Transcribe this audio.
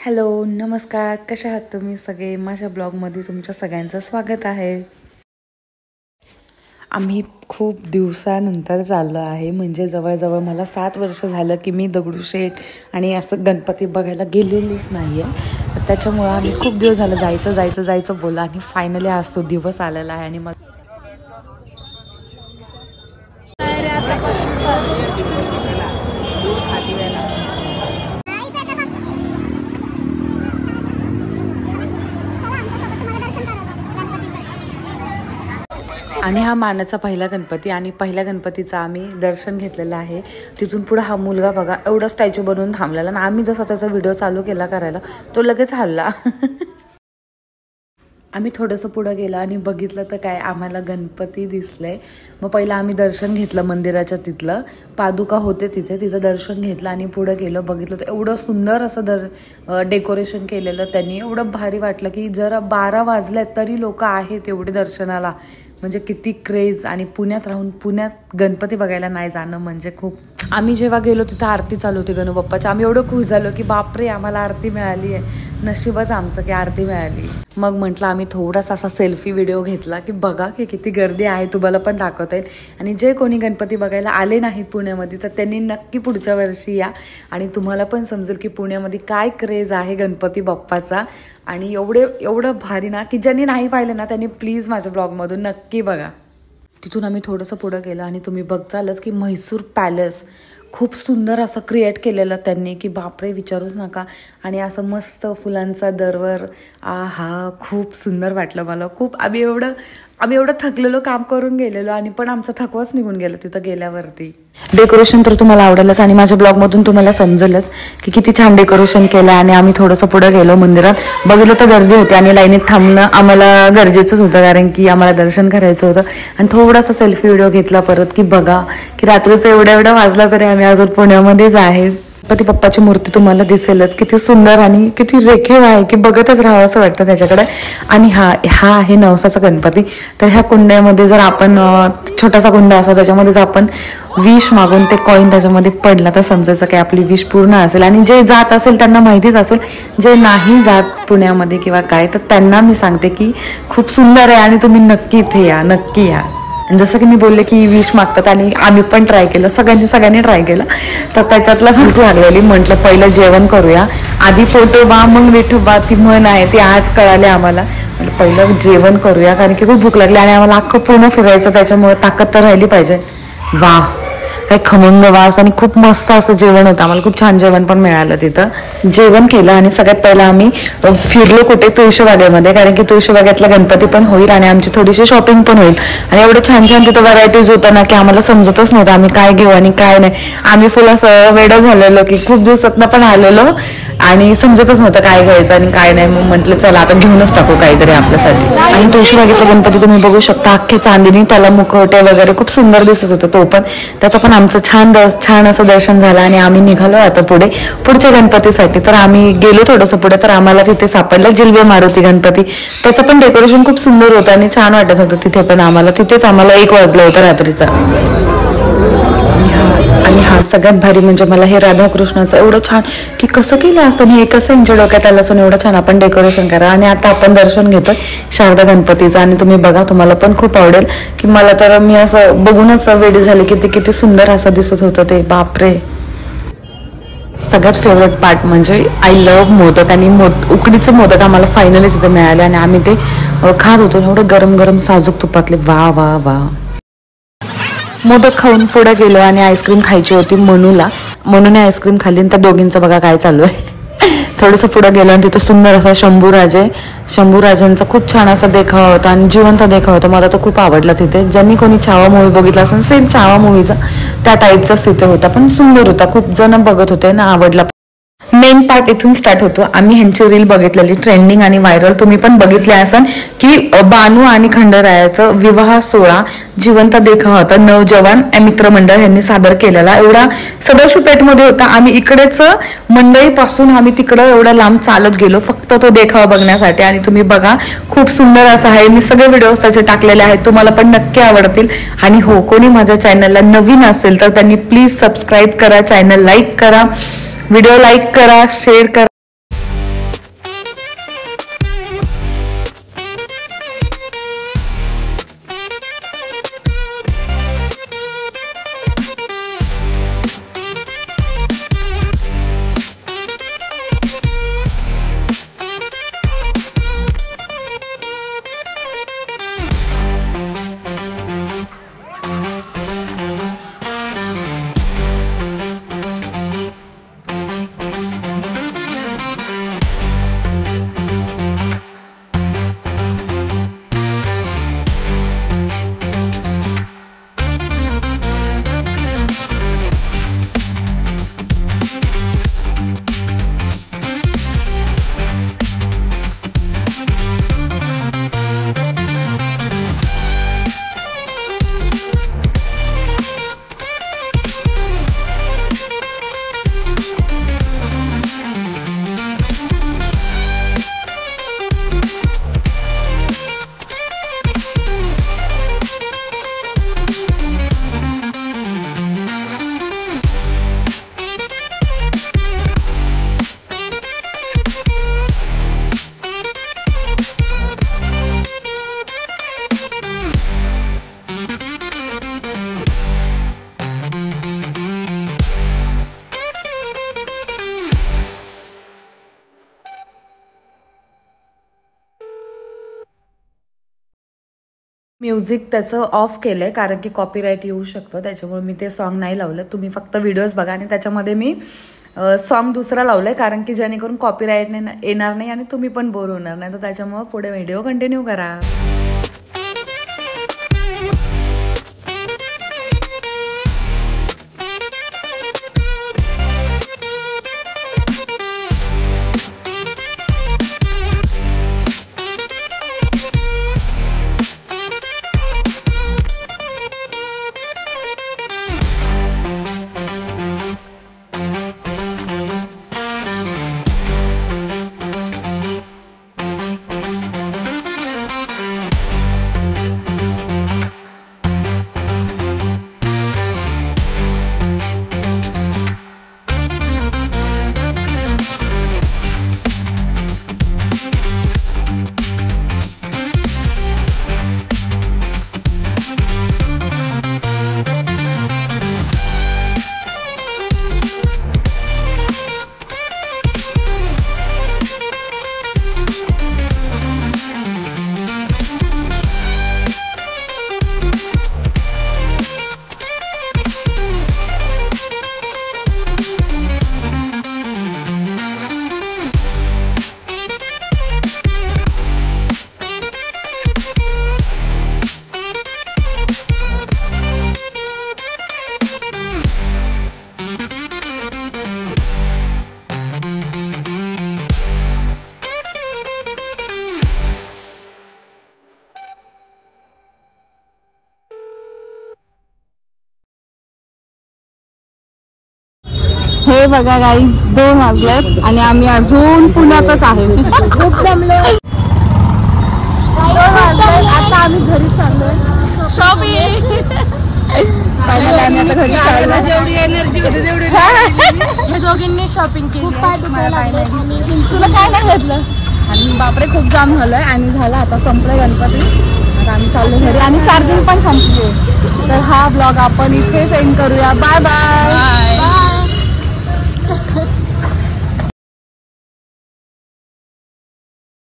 Hello नमस्कार, कशा आहात तुम्ही सगळे? माझ्या ब्लॉगमध्ये तुमच्या सगळ्यांचं स्वागत आहे. आम्ही खूप दिवसानंतर चाललो आहे, म्हणजे जवळजवळ मला 7 वर्ष झालं की मी दगडूशेठ आणि असं गणपती बघायला गेलेलीच नाही आहे. तर त्याच्यामुळं आम्ही खूप दिवस झालं जायचं बोललो आणि फायनली आज तो दिवस आलेला आहे. आणि मग आणि हा मानाचा पहिला गणपती आणि पहिल्या गणपतीचा आम्ही दर्शन घेतलेलं आहे. तिथून पुढे हा मुलगा बघा एवढा स्टॅच्यू बनवून थांबलेला आणि आम्ही जसा त्याचा व्हिडिओ चालू केला करायला तो लगेच हल्ला. आम्ही थोडंसं पुढं गेलो आणि बघितलं तर काय आम्हाला गणपती दिसले. मग पहिलं आम्ही दर्शन घेतलं मंदिराच्या तिथलं, पादुका होते तिथं दर्शन घेतलं आणि पुढं गेलो. बघितलं तर एवढं सुंदर असं डेकोरेशन केलेलं त्यांनी, एवढं भारी वाटलं की जरा 12 वाजल्यात तरी लोक आहेत एवढे दर्शनाला. म्हणजे किती क्रेज. आणि पुण्यात राहून पुण्यात गणपती बघायला नाही जाणं म्हणजे खूप. आम्ही जेव्हा गेलो तिथं आरती चालू होती गणू बाप्पाची. आम्ही एवढं खुश झालो की बापरे आम्हाला आरती मिळाली आहे, नशीबच आमचं की आरती मिळाली. मग म्हटलं आम्ही थोडासा असा सेल्फी व्हिडिओ घेतला की बघा की किती गर्दी आहे, तुम्हाला पण दाखवता येईल. आणि जे कोणी गणपती बघायला आले नाहीत पुण्यामध्ये तर त्यांनी नक्की पुढच्या वर्षी या आणि तुम्हाला पण समजेल की पुण्यामध्ये काय क्रेज आहे गणपती बाप्पाचा. आणि एवढं भारी ना की ज्यांनी नाही पाहिलं ना त्यांनी प्लीज माझ्या ब्लॉगमधून नक्की बघा. तिथून आम्ही थोडंसं पुढं गेलो आणि तुम्ही बघतालच की म्हैसूर पॅलेस खूप सुंदर असं क्रिएट केलेलं त्यांनी की बापरे विचारूच नका. आणि असं मस्त फुलांचा दरवर हा खूप सुंदर वाटलं मला खूप. आम्ही एवढं थकलेलो काम करून गेलेलो आणि पण आमचा थकवाच निघून गेला तिथं गेल्यावरती. डेकोरेशन तर तुम्हाला आवडेलच आणि माझ्या ब्लॉगमधून तुम्हाला समजेलच की किती छान डेकोरेशन केलं. आणि आम्ही थोडंसं पुढं गेलो मंदिरात, बघितलं तर गर्दी होती आणि लाईनीत थांबणं आम्हाला गरजेचंच होतं कारण की आम्हाला दर्शन करायचं होतं. आणि थोडासा सेल्फी व्हिडिओ घेतला परत की बघा की रात्रीचं एवढा वाजला तरी आम्ही अजून पुण्यामध्येच आहे. गणपती बाप्पाची मूर्ती तुम्हाला दिसेलच किती सुंदर आणि किती रेखीव आहे की बघतच राहावं असं वाटतं त्याच्याकडे. आणि हा आहे नवसाचा गणपती. तर ह्या कुंड्यामध्ये जर आपण छोटासा कुंडा असतो त्याच्यामध्ये जर आपण विष मागून ते कॉईन त्याच्यामध्ये पडला तर समजायचं की आपली विष पूर्ण असेल. आणि जे जात असेल त्यांना माहितीच असेल, जे नाही जात पुण्यामध्ये किंवा काय तर त्यांना मी सांगते की खूप सुंदर आहे आणि तुम्ही नक्की इथे या, नक्की या. जसं की मी बोलले की विष मागतात आणि आम्ही पण ट्राय केलं, सगळ्यांनी ट्राय केलं. तर त्याच्यातला भूक लागलेली, म्हटलं पहिलं जेवण करूया, आधी फोटो बा मग विठोबा ती म्हण आहे ती आज कळाली आम्हाला. म्हटलं पहिलं जेवण करूया कारण की खूप भूक लागली आणि आम्हाला अख्खं पूर्ण फिरायचं त्याच्यामुळे ताकद तर राहिली पाहिजे. वा काही खमंग वास आणि खूप मस्त असं जेवण होतं. आम्हाला खूप छान जेवण पण मिळालं तिथं. जेवण केलं आणि सगळ्यात पहिला आम्ही फिरलो कुठे तुळशीबागेमध्ये कारण की तुळशीबागेतला गणपती पण होईल आणि आमची थोडीशी शॉपिंग पण होईल. आणि एवढं छान तिथं व्हरायटीज होतं ना की आम्हाला समजतच नव्हतं आम्ही काय घेऊ आणि काय नाही. आम्ही फुल असं वेडं झालेलो की खूप दिवसातनं पण आलेलो आणि समजतच नव्हतं काय घ्यायचं आणि काय नाही. मग म्हटलं चला आता घेऊनच टाकू काहीतरी आपल्यासाठी. आणि तुळशीबागेतला गणपती तुम्ही बघू शकता अख्खे चांदीनी, त्याला मुखवटे वगैरे खूप सुंदर दिसत होतं. तो पण त्याचा पण आमचं छान असं दर्शन झालं आणि आम्ही निघालो आता पुढच्या गणपतीसाठी. तर आम्ही गेलो थोडंसं पुढे तर आम्हाला तिथे सापडलं जिल्बे मारुती गणपती. त्याचं पण डेकोरेशन खूप सुंदर होतं आणि छान वाटत होतं तिथे पण आम्हाला. तिथेच आम्हाला 1 वाजलं होतं रात्रीचा. आणि हा सगळ्यात भारी म्हणजे मला हे राधाकृष्णाचं एवढं छान की कसं केलं असं, हे कसं यांच्या डोक्यात आलं असं एवढं छान आपण डेकोरेशन करा. आणि आता आपण दर्शन घेतोय शारदा गणपतीचं आणि तुम्ही बघा तुम्हाला पण खूप आवडेल की मला तर मी असं बघूनच वेडी झाली की ते किती सुंदर असं दिसत होतं ते. बापरे सगळ्यात फेवरेट पार्ट म्हणजे आय लव्ह मोदक. आणि उकडीचे मोदक आम्हाला फायनली तिथे मिळाले आणि आम्ही ते खात होतो एवढं गरम गरम साजूक तुपातले. वा वा वा. मोदक खाऊन पुढे गेलो आणि आईस्क्रीम खायची होती मनूने आईस्क्रीम खाल्ली आणि त्या दोघींचं बघा काय चालू आहे. थोडंसं पुढं गेलो आणि तिथं सुंदर असा शंभूराजेंचा खूप छान असा देखावा होता आणि जिवंत देखावा होता. मला तो खूप आवडला तिथे. ज्यांनी कोणी छावा मूवी बघितला असेल सेम छावा मूवीचा त्या टाईपचाच तिथे होता पण सुंदर होता. खूप जण बघत होते ना, आवडला. मेन पार्ट इथून स्टार्ट होतो. आम्ही ह्यांची रील बघितलेली ट्रेंडिंग आणि व्हायरल, तुम्ही पण बघितले असाल की बानू आणि खंडेरायाचं विवाह सोहळा जिवंत देखावा होता. नवजवान मित्रमंडळ यांनी सादर केलेला. एवढा सदाशिव पेठमध्ये होता. आम्ही इकडेच मंडईपासून आम्ही तिकडं एवढा लांब चालत गेलो फक्त तो देखावा बघण्यासाठी. आणि तुम्ही बघा खूप सुंदर असं आहे. मी सगळे व्हिडिओज त्याचे टाकलेले आहेत, तुम्हाला पण नक्की आवडतील. आणि हो कोणी माझ्या चॅनलला नवीन असेल तर त्यांनी प्लीज सबस्क्राईब करा, चॅनल लाईक करा, व्हिडिओ लाईक करा, शेअर करा. म्युझिक त्याचं ऑफ केलं आहे कारण की कॉपीराईट येऊ शकतं, त्याच्यामुळे मी ते सॉन्ग नाही लावलं. तुम्ही फक्त व्हिडिओज बघा आणि त्याच्यामध्ये मी सॉन्ग दुसरा लावलं आहे कारण की जेणेकरून कॉपीराईट येणार नाही आणि तुम्ही पण बोर होणार नाही. तर त्याच्यामुळे पुढे व्हिडिओ कंटिन्यू करा. हे बघा गाईज 2 वाजलेत आणि आम्ही अजून पुण्यातच आहे. खूप दमलोय. 2 वाजले आता आम्ही घरी चाललोय शॉपिंग. फायनली आम्ही आता घरी चाललोय. जेवढी एनर्जी होती तेवढी या दोघींनी शॉपिंग केली. खूप पाय दुखायला लागले. तुला काय नाही घेतलं आणि बापरे खूप जाम झालंय आणि झालं आता संपलं गणपती. आता आम्ही चाललो घरी आणि चार्जिंग पण संपली. तर हा ब्लॉग आपण इथेच एंड करूया. Bye bye.